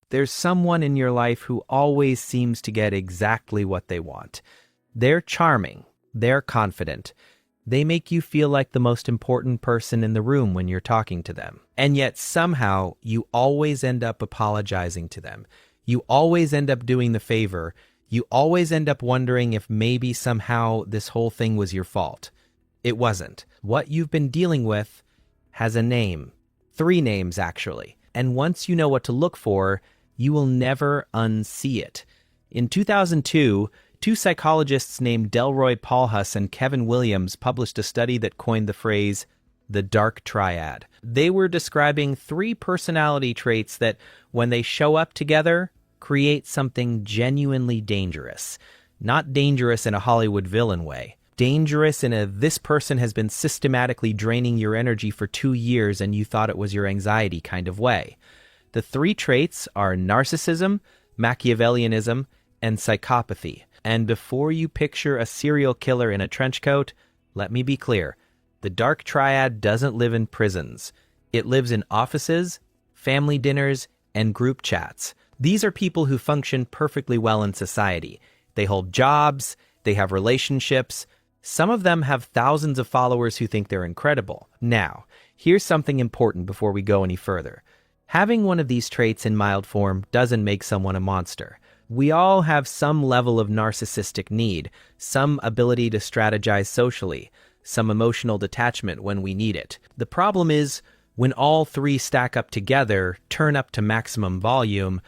There's someone in your life who always seems to get exactly what they want. They're charming. They're confident. They make you feel like the most important person in the room when you're talking to them. And yet somehow you always end up apologizing to them. You always end up doing the favor. You always end up wondering if maybe somehow this whole thing was your fault. It wasn't. What you've been dealing with has a name. 3 names, actually. And once you know what to look for, you will never unsee it. In 2002, 2 psychologists named Delroy Paulhus and Kevin Williams published a study that coined the phrase, the Dark Triad. They were describing 3 personality traits that, when they show up together, create something genuinely dangerous. Not dangerous in a Hollywood villain way. Dangerous in a this person has been systematically draining your energy for 2 years and you thought it was your anxiety kind of way. The 3 traits are narcissism, Machiavellianism, and psychopathy. And before you picture a serial killer in a trench coat, let me be clear. The Dark Triad doesn't live in prisons. It lives in offices, family dinners, and group chats. These are people who function perfectly well in society. They hold jobs, they have relationships. Some of them have thousands of followers who think they're incredible. Now, here's something important before we go any further. Having one of these traits in mild form doesn't make someone a monster. We all have some level of narcissistic need, some ability to strategize socially, some emotional detachment when we need it. The problem is when all 3 stack up together, turn up to maximum volume,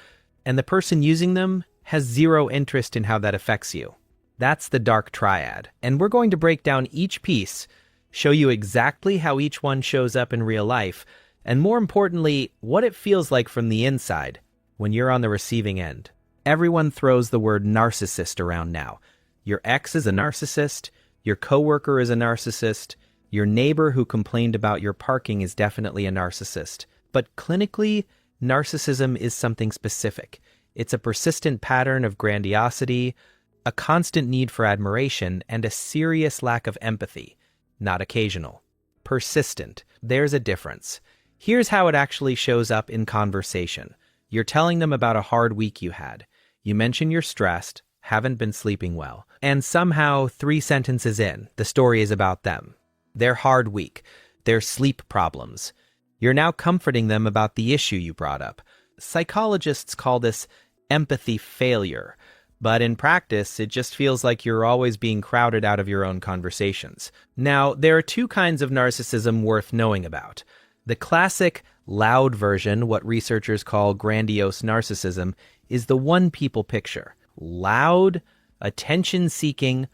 and the person using them has 0 interest in how that affects you. That's the Dark Triad. And we're going to break down each piece, show you exactly how each one shows up in real life, and more importantly, what it feels like from the inside when you're on the receiving end. Everyone throws the word narcissist around now. Your ex is a narcissist, your coworker is a narcissist, your neighbor who complained about your parking is definitely a narcissist. But clinically, narcissism is something specific. It's a persistent pattern of grandiosity, a constant need for admiration, and a serious lack of empathy. Not occasional. Persistent. There's a difference. Here's how it actually shows up in conversation. You're telling them about a hard week you had. You mention you're stressed, haven't been sleeping well, and somehow 3 sentences in, the story is about them. Their hard week, their sleep problems. You're now comforting them about the issue you brought up. Psychologists call this empathy failure, but in practice, it just feels like you're always being crowded out of your own conversations. Now, there are 2 kinds of narcissism worth knowing about. The classic, loud version, what researchers call grandiose narcissism, is the one people picture. Loud, attention-seeking,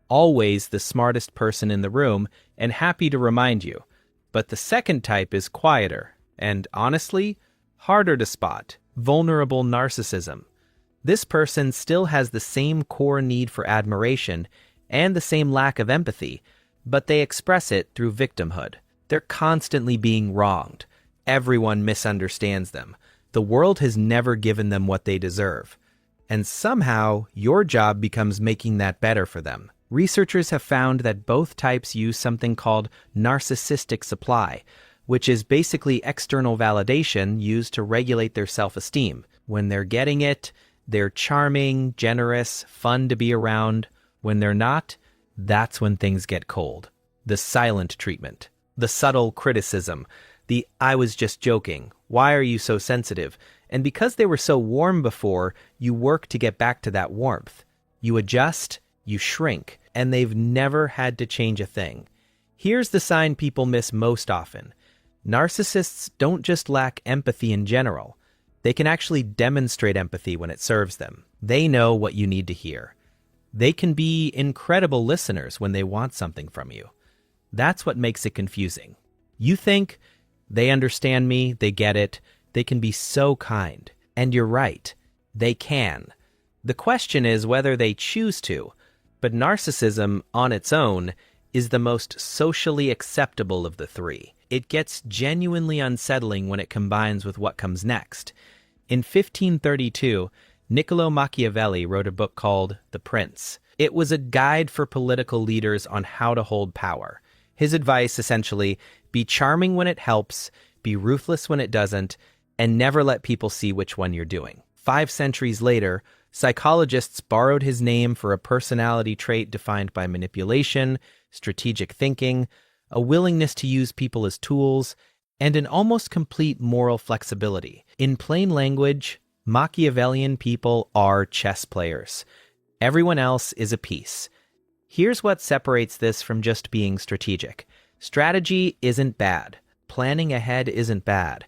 always the smartest person in the room, and happy to remind you. But the second type is quieter, and honestly, harder to spot. Vulnerable narcissism. This person still has the same core need for admiration and the same lack of empathy, but they express it through victimhood. They're constantly being wronged. Everyone misunderstands them. The world has never given them what they deserve. And somehow, your job becomes making that better for them. Researchers have found that both types use something called narcissistic supply, which is basically external validation used to regulate their self-esteem. When they're getting it, they're charming, generous, fun to be around. When they're not, that's when things get cold. The silent treatment. The subtle criticism. The "I was just joking. Why are you so sensitive?" And because they were so warm before, you work to get back to that warmth. You adjust, you shrink, and they've never had to change a thing. Here's the sign people miss most often. Narcissists don't just lack empathy in general. They can actually demonstrate empathy when it serves them. They know what you need to hear. They can be incredible listeners when they want something from you. That's what makes it confusing. You think, they understand me, they get it, they can be so kind. And you're right, they can. The question is whether they choose to, but narcissism, on its own, is the most socially acceptable of the 3. It gets genuinely unsettling when it combines with what comes next. In 1532, Niccolo Machiavelli wrote a book called The Prince. It was a guide for political leaders on how to hold power. His advice, essentially, be charming when it helps, be ruthless when it doesn't, and never let people see which one you're doing. 5 centuries later, psychologists borrowed his name for a personality trait defined by manipulation, strategic thinking, a willingness to use people as tools, and an almost complete moral flexibility. In plain language, Machiavellian people are chess players. Everyone else is a piece. Here's what separates this from just being strategic. Strategy isn't bad. Planning ahead isn't bad.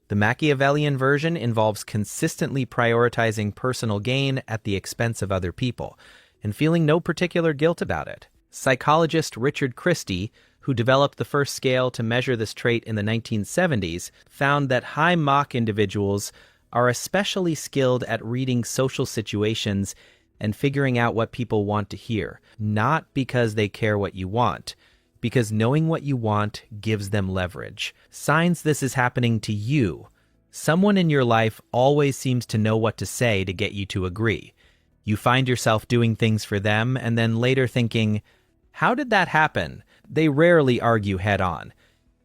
The Machiavellian version involves consistently prioritizing personal gain at the expense of other people, and feeling no particular guilt about it. Psychologist Richard Christie, who developed the first scale to measure this trait in the 1970s, found that high Mach individuals are especially skilled at reading social situations and figuring out what people want to hear, not because they care what you want, because knowing what you want gives them leverage. Signs this is happening to you. Someone in your life always seems to know what to say to get you to agree. You find yourself doing things for them and then later thinking, how did that happen? They rarely argue head on.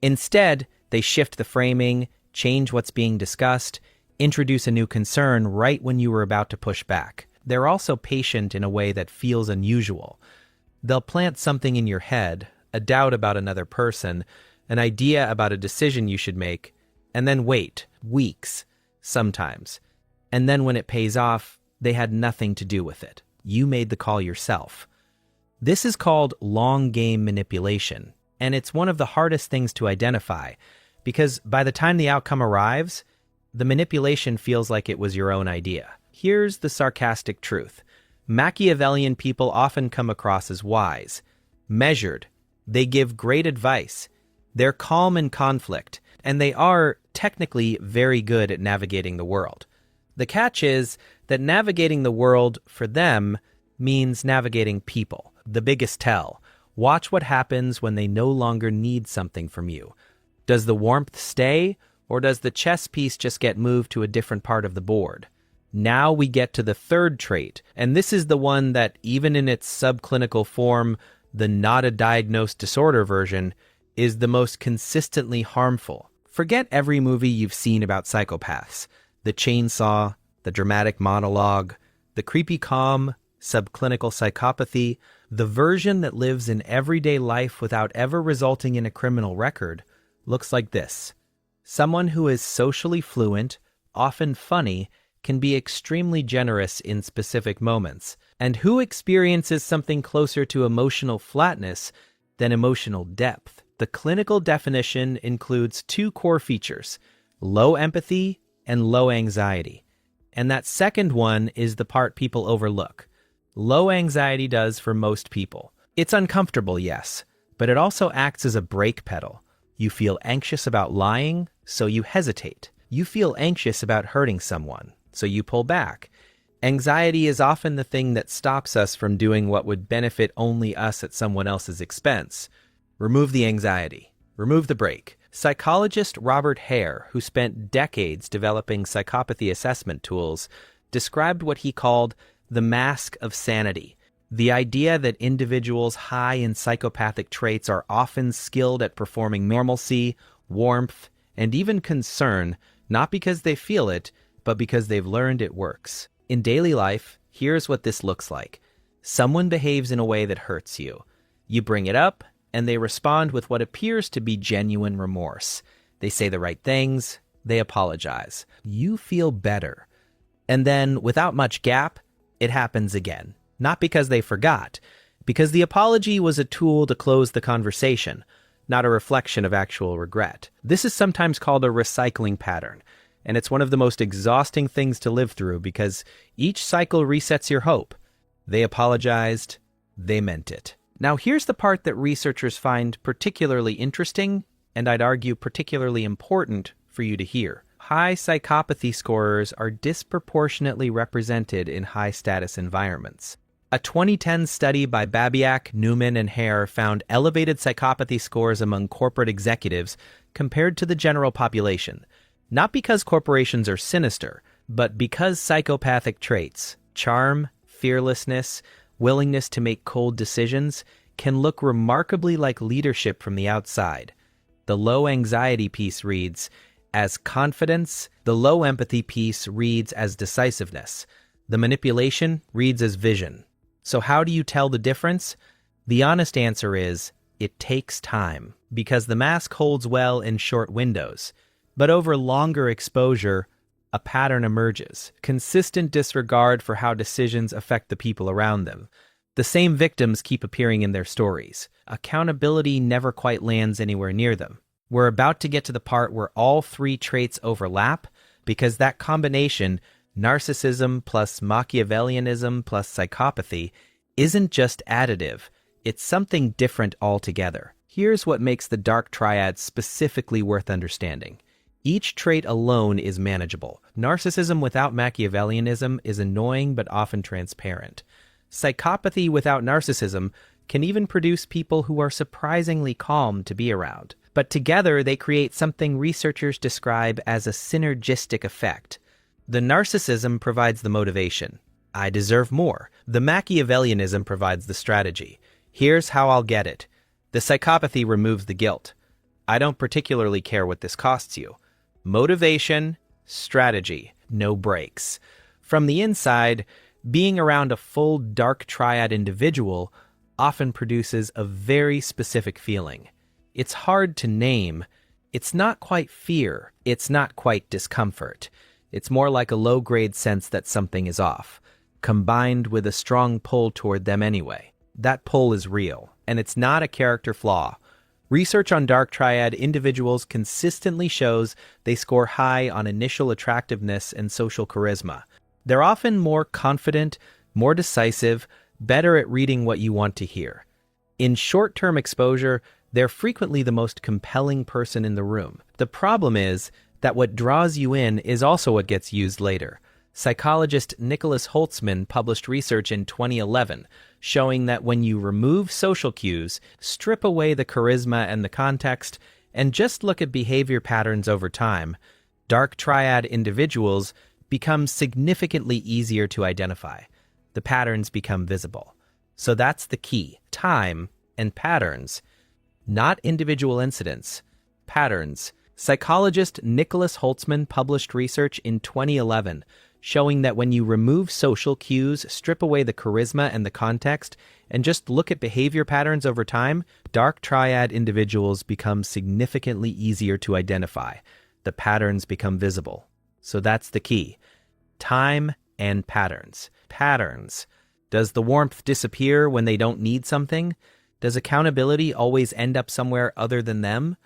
Instead, they shift the framing, change what's being discussed, introduce a new concern right when you were about to push back. They're also patient in a way that feels unusual. They'll plant something in your head, a doubt about another person, an idea about a decision you should make, and then wait, weeks, sometimes. And then when it pays off, they had nothing to do with it. You made the call yourself. This is called long-game manipulation, and it's one of the hardest things to identify, because by the time the outcome arrives, the manipulation feels like it was your own idea. Here's the sarcastic truth. Machiavellian people often come across as wise, measured. They give great advice. They're calm in conflict, and they are technically very good at navigating the world. The catch is that navigating the world for them means navigating people. The biggest tell. Watch what happens when they no longer need something from you. Does the warmth stay, or does the chess piece just get moved to a different part of the board? Now we get to the third trait, and this is the one that, even in its subclinical form, the not a diagnosed disorder version, is the most consistently harmful. Forget every movie you've seen about psychopaths. The chainsaw, the dramatic monologue, the creepy calm, subclinical psychopathy, the version that lives in everyday life without ever resulting in a criminal record, looks like this. Someone who is socially fluent, often funny, can be extremely generous in specific moments, and who experiences something closer to emotional flatness than emotional depth. The clinical definition includes 2 core features, low empathy and low anxiety. And that second one is the part people overlook. Low anxiety does for most people. It's uncomfortable, yes, but it also acts as a brake pedal. You feel anxious about lying, so you hesitate. You feel anxious about hurting someone, so you pull back. Anxiety is often the thing that stops us from doing what would benefit only us at someone else's expense. Remove the anxiety. Remove the brake. Psychologist Robert Hare, who spent decades developing psychopathy assessment tools, described what he called the mask of sanity. The idea that individuals high in psychopathic traits are often skilled at performing normalcy, warmth, and even concern, not because they feel it, but because they've learned it works. In daily life, here's what this looks like. Someone behaves in a way that hurts you. You bring it up, and they respond with what appears to be genuine remorse. They say the right things, they apologize. You feel better. And then, without much gap, it happens again. Not because they forgot, because the apology was a tool to close the conversation, not a reflection of actual regret. This is sometimes called a recycling pattern, and it's one of the most exhausting things to live through because each cycle resets your hope. They apologized, they meant it. Now here's the part that researchers find particularly interesting, and I'd argue particularly important for you to hear. High psychopathy scorers are disproportionately represented in high-status environments. A 2010 study by Babiak, Newman, and Hare found elevated psychopathy scores among corporate executives compared to the general population, not because corporations are sinister, but because psychopathic traits, charm, fearlessness, willingness to make cold decisions, can look remarkably like leadership from the outside. The low anxiety piece reads, as confidence, the low empathy piece reads as decisiveness, the manipulation reads as vision. So how do you tell the difference? The honest answer is, it takes time, because the mask holds well in short windows. But over longer exposure, a pattern emerges. Consistent disregard for how decisions affect the people around them. The same victims keep appearing in their stories. Accountability never quite lands anywhere near them. We're about to get to the part where all three traits overlap, because that combination, narcissism plus Machiavellianism plus psychopathy, isn't just additive, it's something different altogether. Here's what makes the Dark Triad specifically worth understanding. Each trait alone is manageable. Narcissism without Machiavellianism is annoying but often transparent. Psychopathy without narcissism can even produce people who are surprisingly calm to be around. But together they create something researchers describe as a synergistic effect. The narcissism provides the motivation. I deserve more. The Machiavellianism provides the strategy. Here's how I'll get it. The psychopathy removes the guilt. I don't particularly care what this costs you. Motivation, strategy, no breaks. From the inside, being around a full Dark Triad individual often produces a very specific feeling. It's hard to name. It's not quite fear. It's not quite discomfort. It's more like a low-grade sense that something is off, combined with a strong pull toward them anyway. That pull is real, and it's not a character flaw. Research on Dark Triad individuals consistently shows they score high on initial attractiveness and social charisma. They're often more confident, more decisive, better at reading what you want to hear. In short-term exposure, they're frequently the most compelling person in the room. The problem is that what draws you in is also what gets used later. Psychologist Nicholas Holtzman published research in 2011 showing that when you remove social cues, strip away the charisma and the context, and just look at behavior patterns over time, Dark Triad individuals become significantly easier to identify. The patterns become visible. So that's the key. Time and patterns. Not individual incidents. Patterns. Psychologist Nicholas Holtzman published research in 2011 showing that when you remove social cues, strip away the charisma and the context, and just look at behavior patterns over time, Dark Triad individuals become significantly easier to identify. The patterns become visible. So that's the key. Time and patterns. Patterns. Does the warmth disappear when they don't need something? Does accountability always end up somewhere other than them?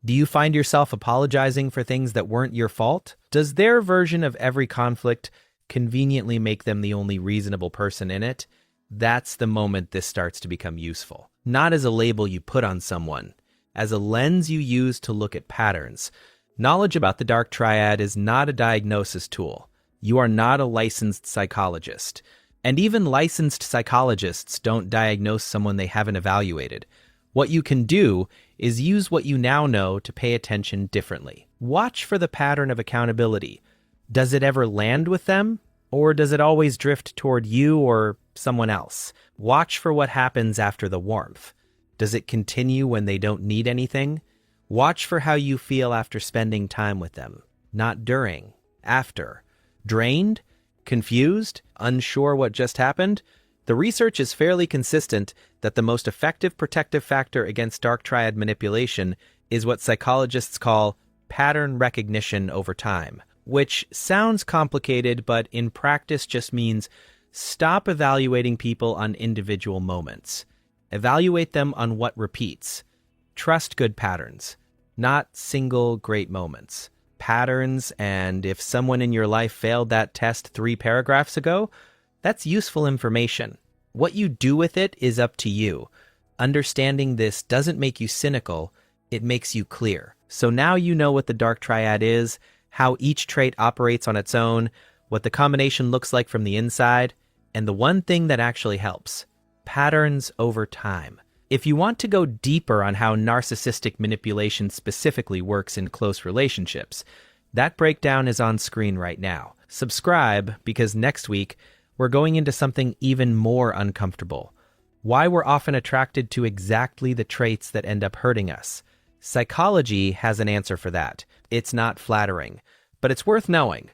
Do you find yourself apologizing for things that weren't your fault? Does their version of every conflict conveniently make them the only reasonable person in it? That's the moment this starts to become useful. Not as a label you put on someone, as a lens you use to look at patterns. Knowledge about the Dark Triad is not a diagnosis tool. You are not a licensed psychologist. And even licensed psychologists don't diagnose someone they haven't evaluated. What you can do is use what you now know to pay attention differently. Watch for the pattern of accountability. Does it ever land with them? Or does it always drift toward you or someone else? Watch for what happens after the warmth. Does it continue when they don't need anything? Watch for how you feel after spending time with them. Not during. After. Drained? Confused? Unsure what just happened? The research is fairly consistent that the most effective protective factor against Dark Triad manipulation is what psychologists call pattern recognition over time, which sounds complicated, but in practice just means stop evaluating people on individual moments. Evaluate them on what repeats. Trust good patterns, not single great moments. Patterns, and if someone in your life failed that test 3 paragraphs ago, that's useful information. What you do with it is up to you. Understanding this doesn't make you cynical, it makes you clear. So now you know what the Dark Triad is, how each trait operates on its own, what the combination looks like from the inside, and the one thing that actually helps: patterns over time. If you want to go deeper on how narcissistic manipulation specifically works in close relationships, that breakdown is on screen right now. Subscribe, because next week, we're going into something even more uncomfortable. Why we're often attracted to exactly the traits that end up hurting us. Psychology has an answer for that. It's not flattering, but it's worth knowing.